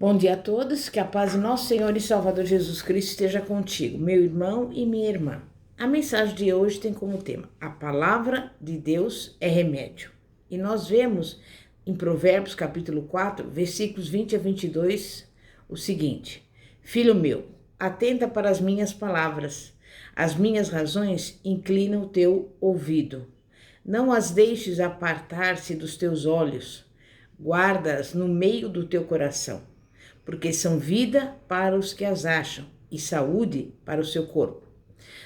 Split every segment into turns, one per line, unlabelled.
Bom dia a todos, que a paz de nosso Senhor e Salvador Jesus Cristo esteja contigo, meu irmão e minha irmã. A mensagem de hoje tem como tema: a palavra de Deus é remédio. E nós vemos em Provérbios capítulo 4, versículos 20 a 22, o seguinte: Filho meu, atenta para as minhas palavras, as minhas razões inclinam o teu ouvido. Não as deixes apartar-se dos teus olhos, guarda-as no meio do teu coração, porque são vida para os que as acham e saúde para o seu corpo.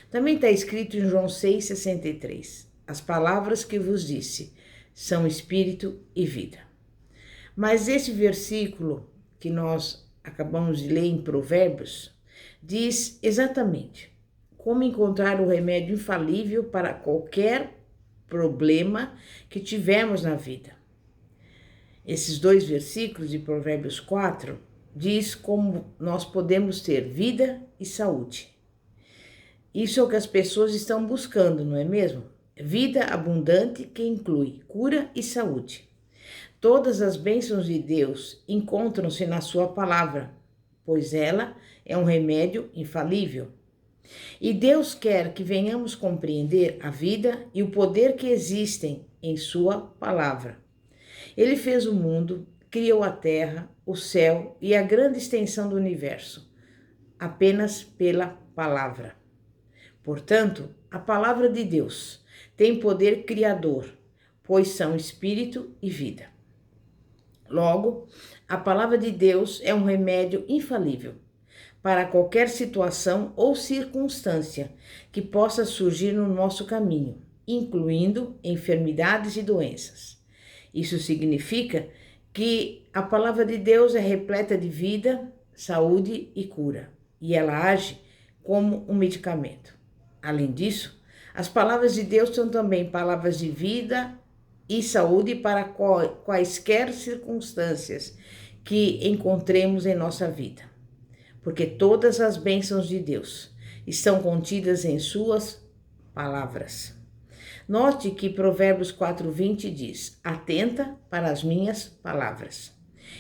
Também está escrito em João 6,63, as palavras que vos disse são espírito e vida. Mas esse versículo que nós acabamos de ler em Provérbios diz exatamente como encontrar o remédio infalível para qualquer problema que tivermos na vida. Esses dois versículos de Provérbios 4 diz como nós podemos ter vida e saúde. Isso é o que as pessoas estão buscando, não é mesmo? Vida abundante que inclui cura e saúde. Todas as bênçãos de Deus encontram-se na sua palavra, pois ela é um remédio infalível. E Deus quer que venhamos compreender a vida e o poder que existem em sua palavra. Ele fez o mundo, criou a terra, o céu e a grande extensão do universo, apenas pela palavra. Portanto, a palavra de Deus tem poder criador, pois são espírito e vida. Logo, a palavra de Deus é um remédio infalível para qualquer situação ou circunstância que possa surgir no nosso caminho, incluindo enfermidades e doenças. Isso significa que a palavra de Deus é repleta de vida, saúde e cura, e ela age como um medicamento. Além disso, as palavras de Deus são também palavras de vida e saúde para quaisquer circunstâncias que encontremos em nossa vida, porque todas as bênçãos de Deus estão contidas em suas palavras. Note que Provérbios 4:20 diz: atenta para as minhas palavras.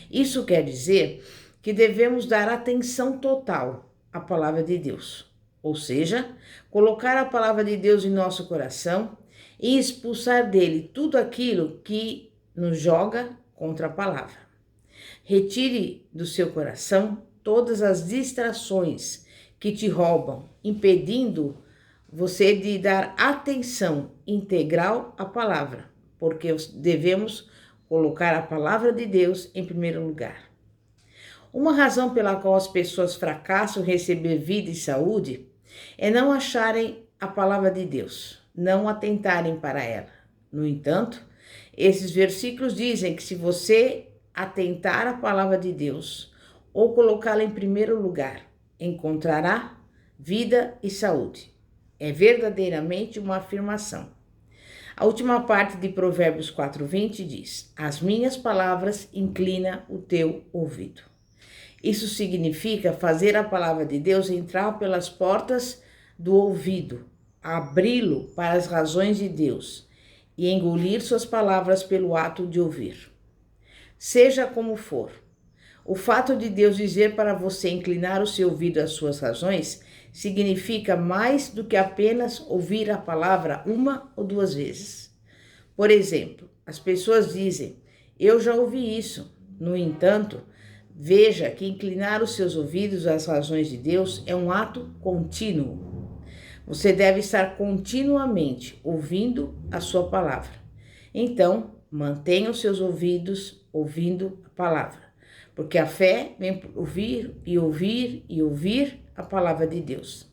Isso quer dizer que devemos dar atenção total à palavra de Deus, ou seja, colocar a palavra de Deus em nosso coração e expulsar dele tudo aquilo que nos joga contra a palavra. Retire do seu coração todas as distrações que te roubam, impedindo você de dar atenção integral à palavra, porque devemos colocar a palavra de Deus em primeiro lugar. Uma razão pela qual as pessoas fracassam em receber vida e saúde é não acharem a palavra de Deus, não atentarem para ela. No entanto, esses versículos dizem que se você atentar à palavra de Deus ou colocá-la em primeiro lugar, encontrará vida e saúde. É verdadeiramente uma afirmação. A última parte de Provérbios 4:20 diz: as minhas palavras inclina o teu ouvido. Isso significa fazer a palavra de Deus entrar pelas portas do ouvido, abri-lo para as razões de Deus e engolir suas palavras pelo ato de ouvir. Seja como for, o fato de Deus dizer para você inclinar o seu ouvido às suas razões significa mais do que apenas ouvir a palavra uma ou duas vezes. Por exemplo, as pessoas dizem: eu já ouvi isso. No entanto, veja que inclinar os seus ouvidos às razões de Deus é um ato contínuo. Você deve estar continuamente ouvindo a sua palavra. Então, mantenha os seus ouvidos ouvindo a palavra, porque a fé vem por ouvir e ouvir e ouvir a palavra de Deus.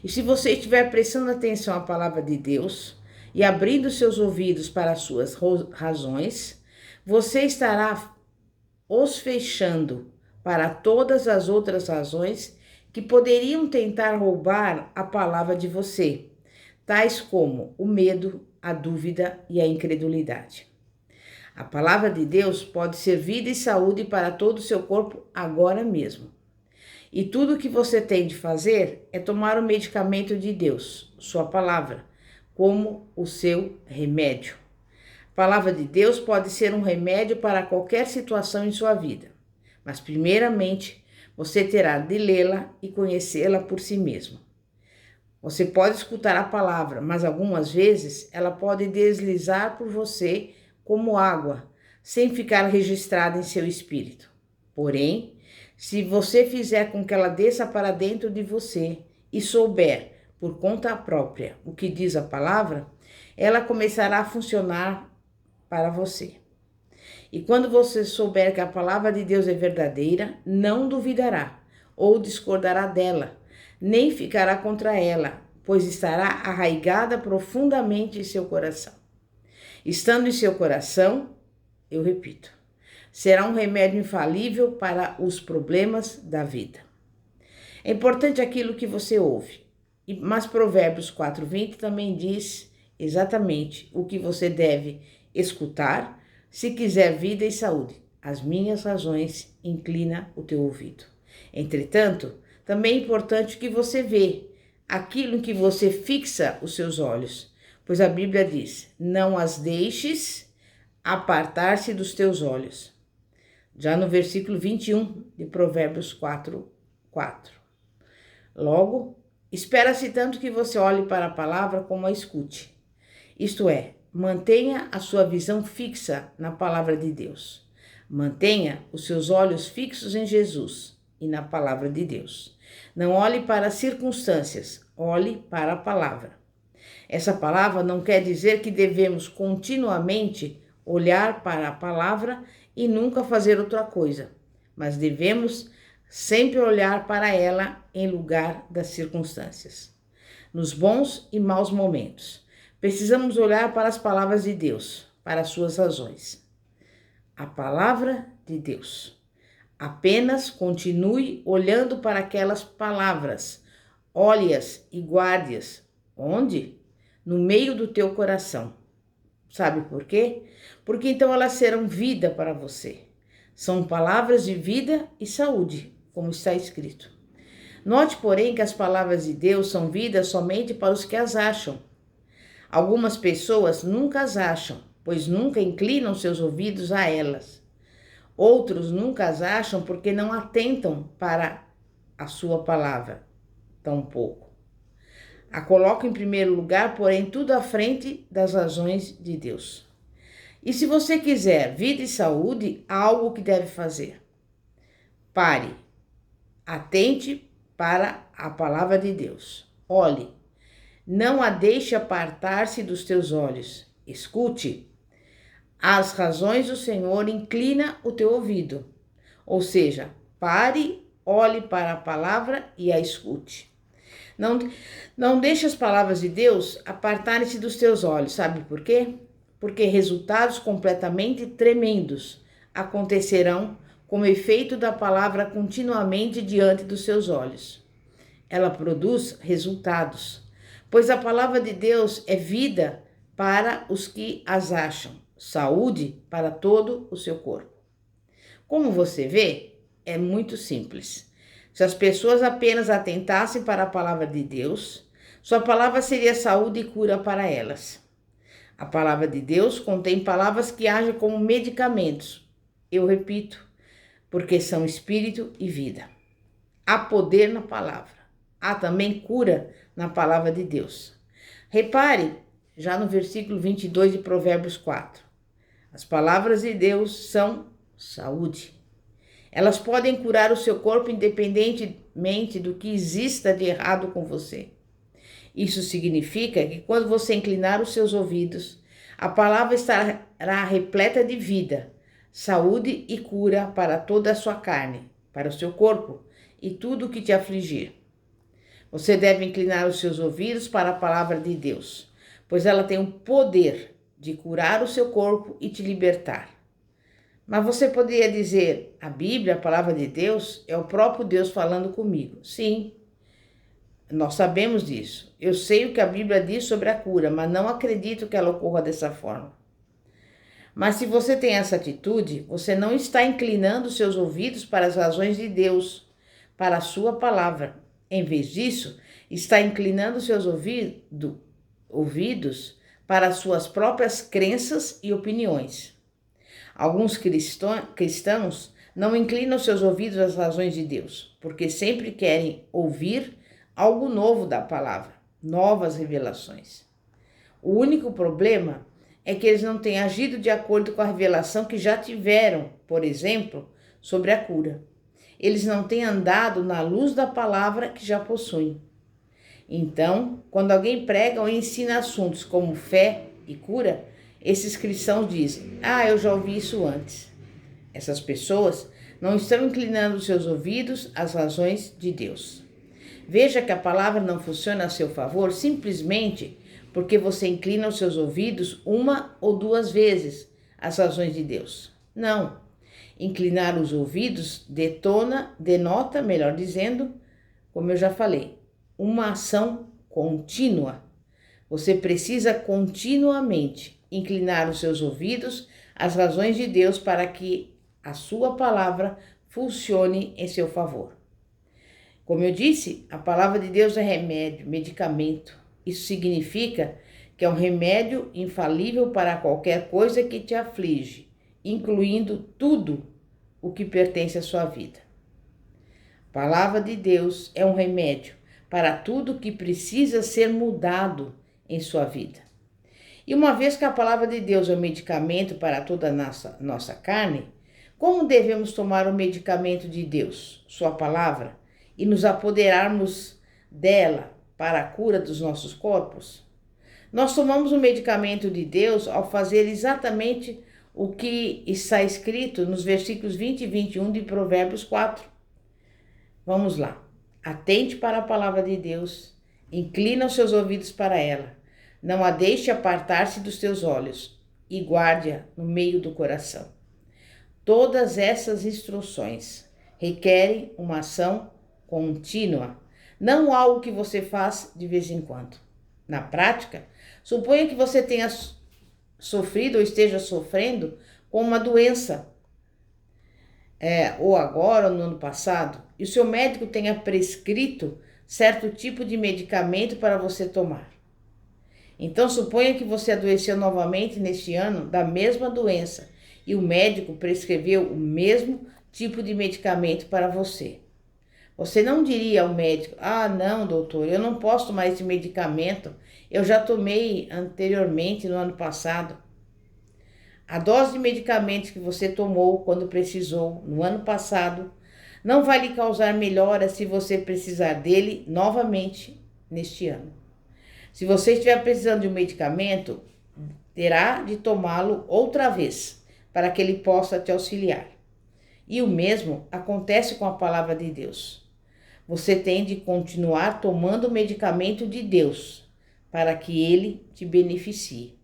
E se você estiver prestando atenção à palavra de Deus e abrindo seus ouvidos para as suas razões, você estará os fechando para todas as outras razões que poderiam tentar roubar a palavra de você, tais como o medo, a dúvida e a incredulidade. A palavra de Deus pode ser vida e saúde para todo o seu corpo agora mesmo. E tudo o que você tem de fazer é tomar o medicamento de Deus, sua palavra, como o seu remédio. A palavra de Deus pode ser um remédio para qualquer situação em sua vida. mas primeiramente você terá de lê-la e conhecê-la por si mesmo. Você pode escutar a palavra, mas algumas vezes ela pode deslizar por você como água, sem ficar registrada em seu espírito. Porém, se você fizer com que ela desça para dentro de você e souber, por conta própria, o que diz a palavra, ela começará a funcionar para você. E quando você souber que a palavra de Deus é verdadeira, não duvidará ou discordará dela, nem ficará contra ela, pois estará arraigada profundamente em seu coração. Estando em seu coração, eu repito, será um remédio infalível para os problemas da vida. É importante aquilo que você ouve, mas Provérbios 4:20 também diz exatamente o que você deve escutar se quiser vida e saúde. As minhas razões inclina o teu ouvido. Entretanto, também é importante que você vê aquilo em que você fixa os seus olhos, pois a Bíblia diz, não as deixes apartar-se dos teus olhos. Já no versículo 21 de Provérbios 4:4. Logo, espera-se tanto que você olhe para a palavra como a escute. Isto é, mantenha a sua visão fixa na palavra de Deus. Mantenha os seus olhos fixos em Jesus e na palavra de Deus. Não olhe para as circunstâncias, olhe para a palavra. Essa palavra não quer dizer que devemos continuamente olhar para a palavra e nunca fazer outra coisa, mas devemos sempre olhar para ela em lugar das circunstâncias. Nos bons e maus momentos, precisamos olhar para as palavras de Deus, para as suas razões. A palavra de Deus. Apenas continue olhando para aquelas palavras. Olhe-as e guarde-as. Onde? No meio do teu coração. Sabe por quê? Porque então elas serão vida para você. São palavras de vida e saúde, como está escrito. Note, porém, que as palavras de Deus são vida somente para os que as acham. Algumas pessoas nunca as acham, pois nunca inclinam seus ouvidos a elas. Outros nunca as acham porque não atentam para a sua palavra, tampouco. A colocam em primeiro lugar, porém tudo à frente das razões de Deus. E se você quiser vida e saúde, há algo que deve fazer. Pare, atente para a palavra de Deus. Olhe, não a deixe apartar-se dos teus olhos. Escute. As razões do Senhor, inclina o teu ouvido. Ou seja, pare, olhe para a palavra e a escute. Não deixe as palavras de Deus apartarem-se dos teus olhos. Sabe por quê? Porque resultados completamente tremendos acontecerão como efeito da palavra continuamente diante dos seus olhos. Ela produz resultados, pois a palavra de Deus é vida para os que as acham, saúde para todo o seu corpo. Como você vê, é muito simples. Se as pessoas apenas atentassem para a palavra de Deus, sua palavra seria saúde e cura para elas. A palavra de Deus contém palavras que agem como medicamentos. Eu repito, porque são espírito e vida. Há poder na palavra. Há também cura na palavra de Deus. Repare, já no versículo 22 de Provérbios 4. As palavras de Deus são saúde. Elas podem curar o seu corpo independentemente do que exista de errado com você. Isso significa que quando você inclinar os seus ouvidos, a palavra estará repleta de vida, saúde e cura para toda a sua carne, para o seu corpo e tudo o que te afligir. Você deve inclinar os seus ouvidos para a palavra de Deus, pois ela tem o poder de curar o seu corpo e te libertar. Mas você poderia dizer, a Bíblia, a palavra de Deus, é o próprio Deus falando comigo. Sim, nós sabemos disso. Eu sei o que a Bíblia diz sobre a cura, mas não acredito que ela ocorra dessa forma. Mas se você tem essa atitude, você não está inclinando seus ouvidos para as razões de Deus, para a sua palavra. Em vez disso, está inclinando seus ouvidos para as suas próprias crenças e opiniões. Alguns cristãos Não inclinam seus ouvidos às razões de Deus, porque sempre querem ouvir algo novo da palavra, novas revelações. O único problema é que eles não têm agido de acordo com a revelação que já tiveram, por exemplo, sobre a cura. Eles não têm andado na luz da palavra que já possuem. Então, quando alguém prega ou ensina assuntos como fé e cura, esses cristãos dizem: eu já ouvi isso antes. Essas pessoas não estão inclinando seus ouvidos às razões de Deus. Veja que a palavra não funciona a seu favor simplesmente porque você inclina os seus ouvidos uma ou duas vezes às razões de Deus. Não. Inclinar os ouvidos denota, melhor dizendo, como eu já falei, uma ação contínua. Você precisa continuamente inclinar os seus ouvidos às razões de Deus para que a sua palavra funcione em seu favor. Como eu disse, a palavra de Deus é remédio, medicamento. Isso significa que é um remédio infalível para qualquer coisa que te aflige, incluindo tudo o que pertence à sua vida. A palavra de Deus é um remédio para tudo que precisa ser mudado em sua vida. E uma vez que a palavra de Deus é um medicamento para toda a nossa carne, como devemos tomar o medicamento de Deus, sua palavra, e nos apoderarmos dela para a cura dos nossos corpos? Nós tomamos o medicamento de Deus ao fazer exatamente o que está escrito nos versículos 20 e 21 de Provérbios 4. Vamos lá. Atente para a palavra de Deus, inclina os seus ouvidos para ela, não a deixe apartar-se dos teus olhos e guarde-a no meio do coração. Todas essas instruções requerem uma ação contínua, não algo que você faz de vez em quando. Na prática, suponha que você tenha sofrido ou esteja sofrendo com uma doença, ou agora ou no ano passado, e o seu médico tenha prescrito certo tipo de medicamento para você tomar. Então, suponha que você adoeceu novamente neste ano da mesma doença e o médico prescreveu o mesmo tipo de medicamento para você. Você não diria ao médico: não, doutor, eu não posso tomar esse medicamento, eu já tomei anteriormente no ano passado. A dose de medicamentos que você tomou quando precisou no ano passado não vai lhe causar melhora se você precisar dele novamente neste ano. Se você estiver precisando de um medicamento, terá de tomá-lo outra vez para que ele possa te auxiliar. E o mesmo acontece com a palavra de Deus. Você tem de continuar tomando o medicamento de Deus para que ele te beneficie.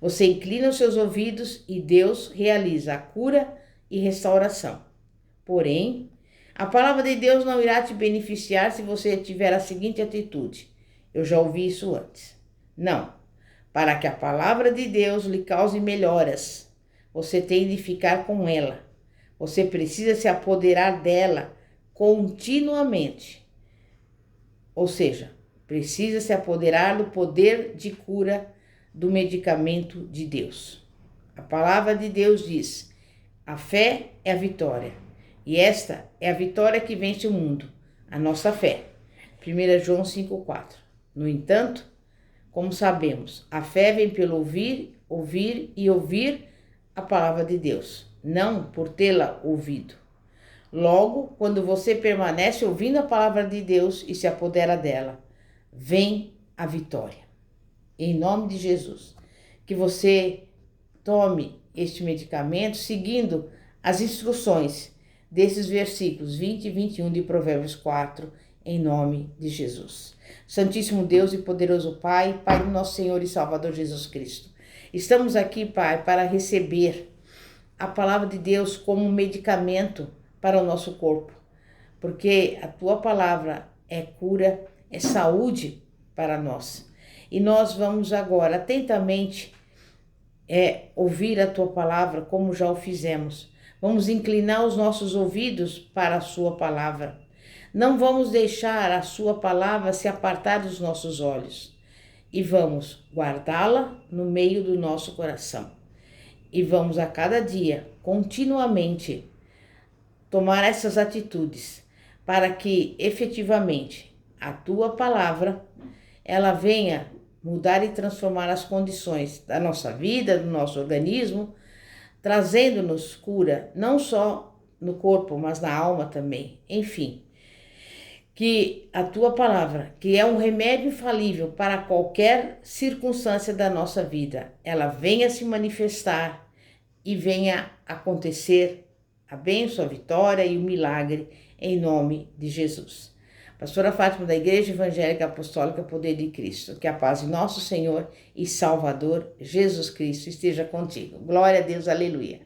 Você inclina os seus ouvidos e Deus realiza a cura e restauração. Porém, a palavra de Deus não irá te beneficiar se você tiver a seguinte atitude: eu já ouvi isso antes. Não. Para que a palavra de Deus lhe cause melhoras, você tem de ficar com ela. Você precisa se apoderar dela continuamente. Ou seja, precisa se apoderar do poder de cura do medicamento de Deus. A palavra de Deus diz: a fé é a vitória. E esta é a vitória que vence o mundo, a nossa fé. 1 João 5,4. No entanto, como sabemos, a fé vem pelo ouvir, ouvir e ouvir a palavra de Deus, não por tê-la ouvido. Logo, quando você permanece ouvindo a palavra de Deus e se apodera dela, vem a vitória. Em nome de Jesus, que você tome este medicamento seguindo as instruções desses versículos 20 e 21 de Provérbios 4, em nome de Jesus. Santíssimo Deus e poderoso Pai, Pai do nosso Senhor e Salvador Jesus Cristo, estamos aqui, Pai, para receber a palavra de Deus como um medicamento para o nosso corpo, porque a Tua palavra é cura, é saúde para nós. E nós vamos agora atentamente ouvir a Tua palavra como já o fizemos. Vamos inclinar os nossos ouvidos para a Sua palavra. Não vamos deixar a Sua palavra se apartar dos nossos olhos. E vamos guardá-la no meio do nosso coração. E vamos a cada dia, continuamente, tomar essas atitudes para que efetivamente a tua palavra ela venha mudar e transformar as condições da nossa vida, do nosso organismo, trazendo-nos cura, não só no corpo, mas na alma também. Enfim, que a tua palavra, que é um remédio infalível para qualquer circunstância da nossa vida, ela venha se manifestar e venha acontecer a bênção, a vitória e o milagre em nome de Jesus. Pastora Fátima da Igreja Evangélica Apostólica Poder de Cristo, que a paz de nosso Senhor e Salvador Jesus Cristo esteja contigo. Glória a Deus, aleluia.